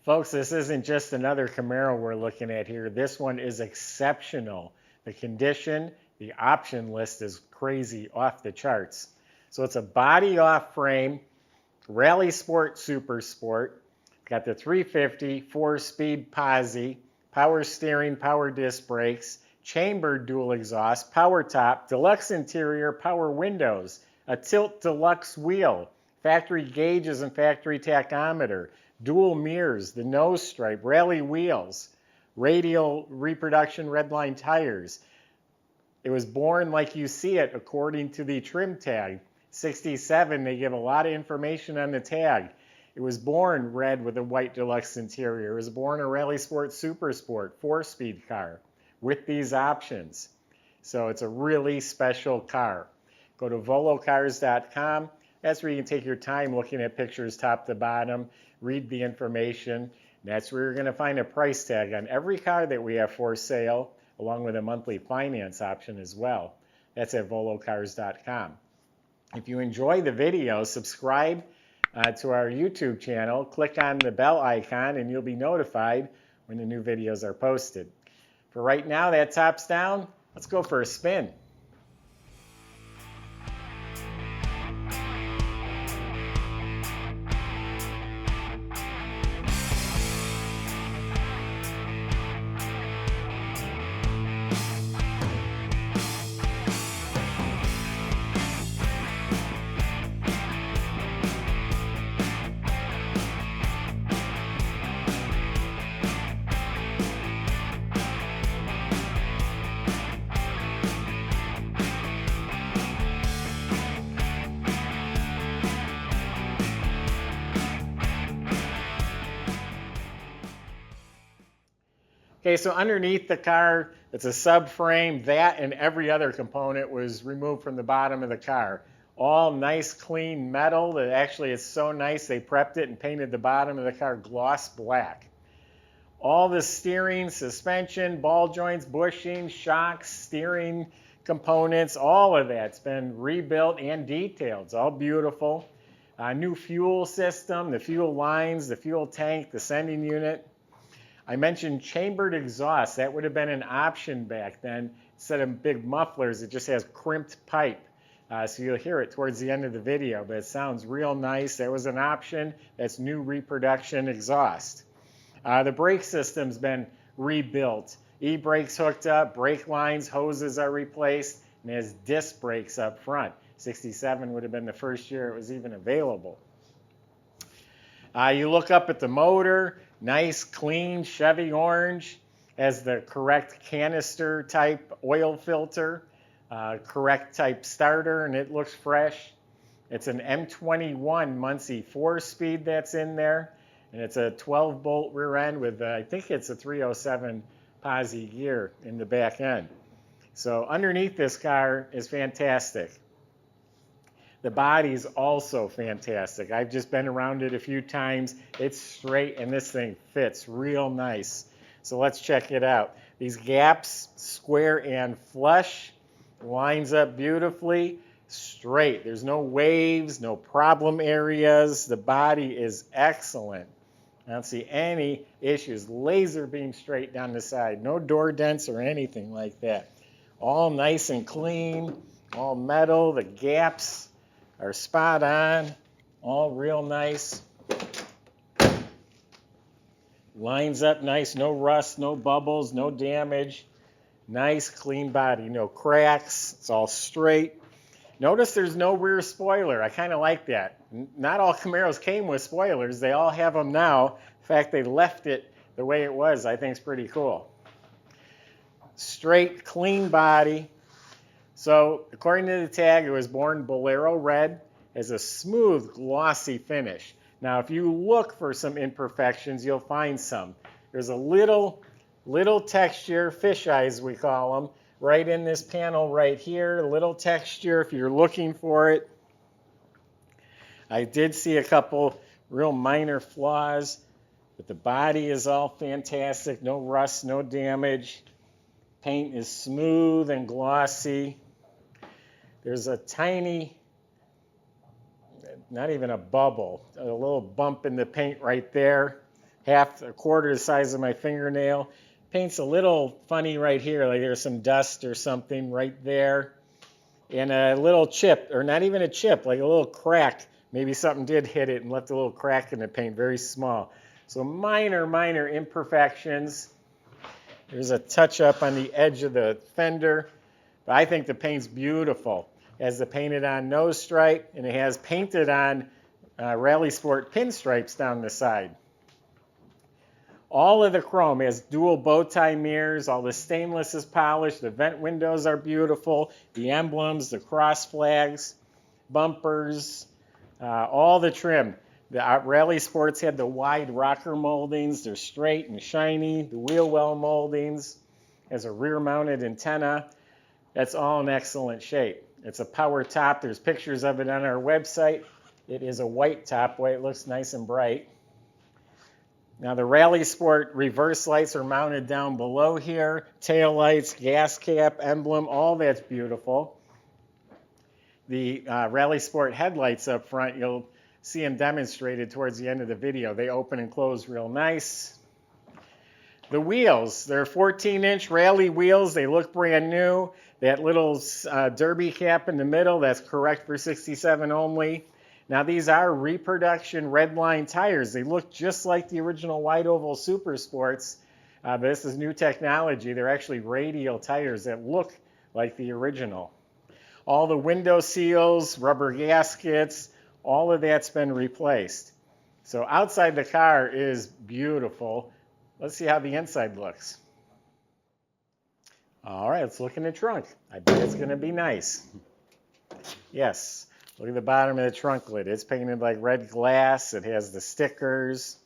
Folks, this isn't just another Camaro we're looking at here. This one is exceptional. The condition, the option list is crazy, off the charts. So it's a body off frame, Rally Sport Super Sport. Got the 350, 4-speed posi, power steering, power disc brakes, chambered dual exhaust, power top, deluxe interior, power windows, a tilt deluxe wheel, factory gauges and factory tachometer, dual mirrors, the nose stripe, rally wheels, radial reproduction redline tires. It was born like you see it according to the trim tag. 67, they give a lot of information on the tag. It was born red with a white deluxe interior. It was born a Rally Sport Super Sport 4-speed car with these options. So it's a really special car. Go to volocars.com. That's where you can take your time looking at pictures top to bottom, read the information. That's where you're going to find a price tag on every car that we have for sale, along with a monthly finance option as well. That's at volocars.com. If you enjoy the video, subscribe to our YouTube channel. Click on the bell icon and you'll be notified when the new videos are posted. For right now, that top's down. Let's go for a spin. Okay, so underneath the car, it's a subframe. That and every other component was removed from the bottom of the car. All nice, clean metal. That actually is so nice, they prepped it and painted the bottom of the car gloss black. All the steering, suspension, ball joints, bushings, shocks, steering components, all of that's been rebuilt and detailed. It's all beautiful. New fuel system, the fuel lines, the fuel tank, the sending unit. I mentioned chambered exhaust. That would have been an option back then. Instead of big mufflers, it just has crimped pipe. So you'll hear it towards the end of the video, but it sounds real nice. That was an option. That's new reproduction exhaust. The brake system's been rebuilt. E-brakes hooked up, brake lines, hoses are replaced, and it has disc brakes up front. 67 would have been the first year it was even available. You look up at the motor. Nice, clean Chevy orange, has the correct canister type oil filter, correct type starter, and it looks fresh. It's an M21 Muncie 4-speed that's in there, and it's a 12-bolt rear end with, I think it's a 307 posi gear in the back end. So underneath this car is fantastic. The body's also fantastic. I've just been around it a few times. It's straight and this thing fits real nice. So let's check it out. These gaps, square and flush, lines up beautifully, straight. There's no waves, no problem areas. The body is excellent. I don't see any issues. Laser beam straight down the side. No door dents or anything like that. All nice and clean, all metal. The gaps are spot on, all real nice. Lines up nice, no rust, no bubbles, no damage. Nice, clean body, no cracks. It's all straight. Notice there's no rear spoiler. I kind of like that. Not all Camaros came with spoilers. They all have them now. In fact, they left it the way it was. I think it's pretty cool. Straight, clean body. So according to the tag, it was born Bolero Red, has a smooth, glossy finish. Now, if you look for some imperfections, you'll find some. There's a little texture, fish eyes we call them, right in this panel right here. A little texture if you're looking for it. I did see a couple real minor flaws, but the body is all fantastic. No rust, no damage. Paint is smooth and glossy. There's a tiny, not even a bubble, a little bump in the paint right there. a quarter the size of my fingernail. Paint's a little funny right here, like there's some dust or something right there. And a little chip, or not even a chip, like a little crack. Maybe something did hit it and left a little crack in the paint, very small. So minor imperfections. There's a touch up on the edge of the fender. But I think the paint's beautiful. It has the painted on nose stripe, and it has painted on Rally Sport pinstripes down the side. All of the chrome has dual bow tie mirrors. All the stainless is polished. The vent windows are beautiful. The emblems, the cross flags, bumpers, all the trim. The Rally Sports had the wide rocker moldings. They're straight and shiny. The wheel well moldings. Has a rear mounted antenna. That's all in excellent shape. It's a power top. There's pictures of it on our website. It is a white top. White looks nice and bright. Now the Rally Sport reverse lights are mounted down below here. Tail lights, gas cap, emblem, all that's beautiful. The Rally Sport headlights up front, you'll see them demonstrated towards the end of the video. They open and close real nice. The wheels, they're 14-inch Rally wheels. They look brand new. That little derby cap in the middle, that's correct for 67 only. Now these are reproduction red line tires. They look just like the original wide oval Super Sports, but this is new technology. They're actually radial tires that look like the original. All the window seals, rubber gaskets, all of that's been replaced. So outside the car is beautiful. Let's see how the inside looks. All right, let's look in the trunk. I bet it's going to be nice. Yes. Look at the bottom of the trunk lid. It's painted like red glass. It has the stickers,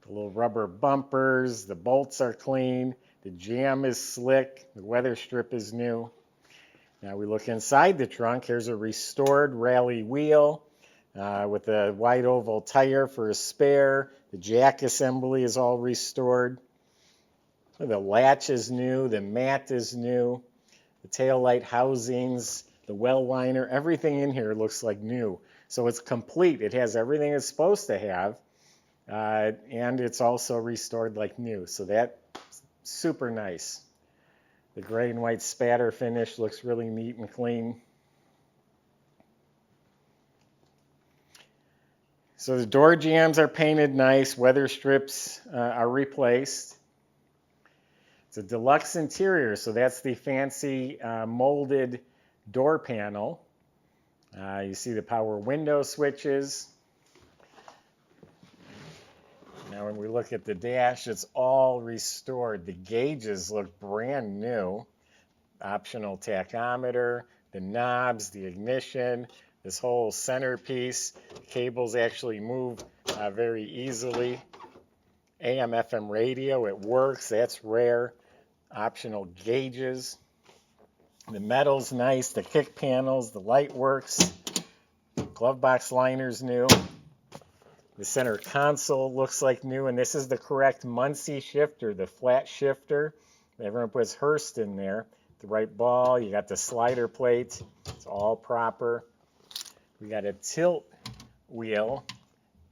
the little rubber bumpers. The bolts are clean. The jamb is slick. The weather strip is new. Now we look inside the trunk. Here's a restored Rally wheel with a wide oval tire for a spare. The jack assembly is all restored. The latch is new. The mat is new. The tail light housings. The well liner, everything in here looks like new. So it's complete. It has everything it's supposed to have, and it's also restored like new. So that's super nice. The gray and white spatter finish looks really neat and clean. So the door jambs are painted nice. Weather strips are replaced. It's a deluxe interior, so that's the fancy molded door panel. You see the power window switches. Now when we look at the dash, it's all restored. The gauges look brand new. Optional tachometer, the knobs, the ignition, this whole centerpiece. The cables actually move very easily. AM/FM radio, it works. That's rare. Optional gauges. The metal's nice, the kick panels, the light works, glove box liner's new. The center console looks like new, and this is the correct Muncie shifter, the flat shifter. Everyone puts Hurst in there. The right ball, you got the slider plate, it's all proper. We got a tilt wheel,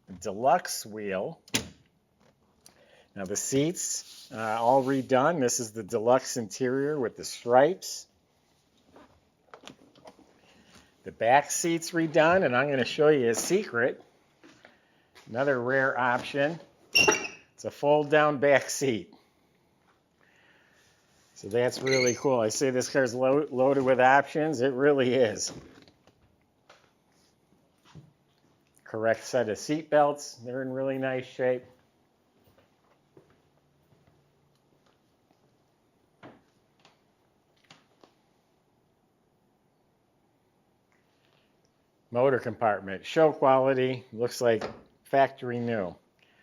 a deluxe wheel. Now the seats, all redone. This is the deluxe interior with the stripes. The back seat's redone, and I'm going to show you a secret. Another rare option. It's a fold-down back seat. So that's really cool. I say this car's loaded with options. It really is. Correct set of seat belts. They're in really nice shape. Motor compartment, show quality, looks like factory new.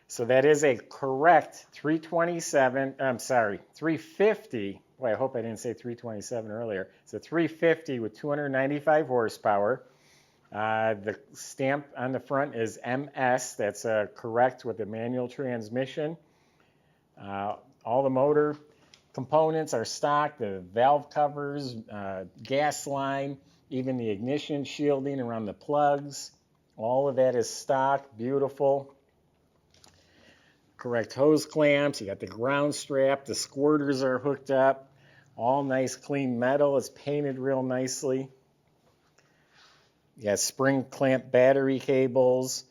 So that is a correct 350. Boy, I hope I didn't say 327 earlier. It's a 350 with 295 horsepower. The stamp on the front is MS. That's correct with a manual transmission. All the motor components are stock. The valve covers, gas line, even the ignition shielding around the plugs. All of that is stock, beautiful. correct hose clamps. You got the ground strap. The squirters are hooked up. All nice clean metal. It's painted real nicely. You got spring clamp battery cables.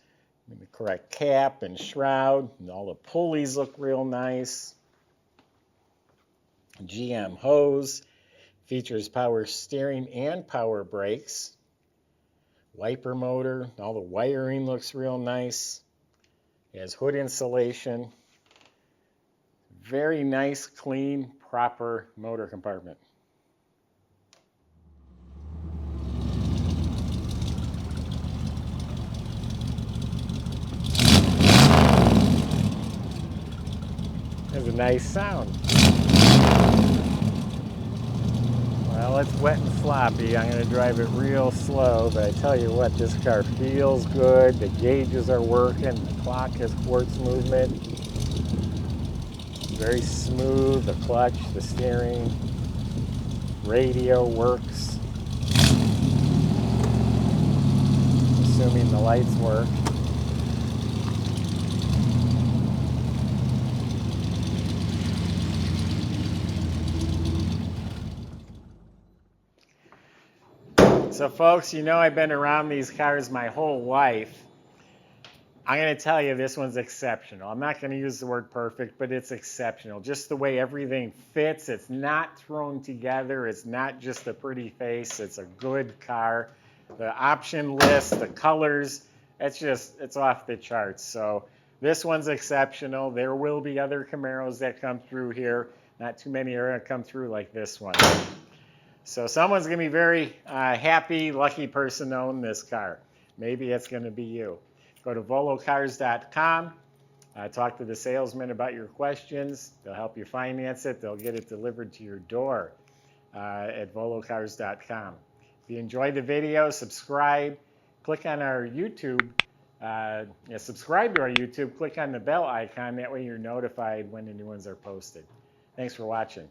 The correct cap and shroud. And all the pulleys look real nice. GM hose. Features power steering and power brakes. Wiper motor. All the wiring looks real nice. It has hood insulation. Very nice, clean, proper motor compartment. Has a nice sound. Well, it's wet and sloppy. I'm going to drive it real slow, but I tell you what, this car feels good. The gauges are working. The clock has quartz movement. Very smooth. The clutch, the steering, radio works. Assuming the lights work. So folks, you know I've been around these cars my whole life. I'm going to tell you this one's exceptional. I'm not going to use the word perfect, but it's exceptional. Just the way everything fits. It's not thrown together. It's not just a pretty face. It's a good car. The option list, the colors, it's off the charts. So this one's exceptional. There will be other Camaros that come through here. Not too many are going to come through like this one. So someone's going to be very happy, lucky person to own this car. Maybe it's going to be you. Go to volocars.com. Talk to the salesman about your questions. They'll help you finance it. They'll get it delivered to your door at volocars.com. If you enjoyed the video, subscribe. Click on our YouTube. Subscribe to our YouTube. Click on the bell icon. That way you're notified when the new ones are posted. Thanks for watching.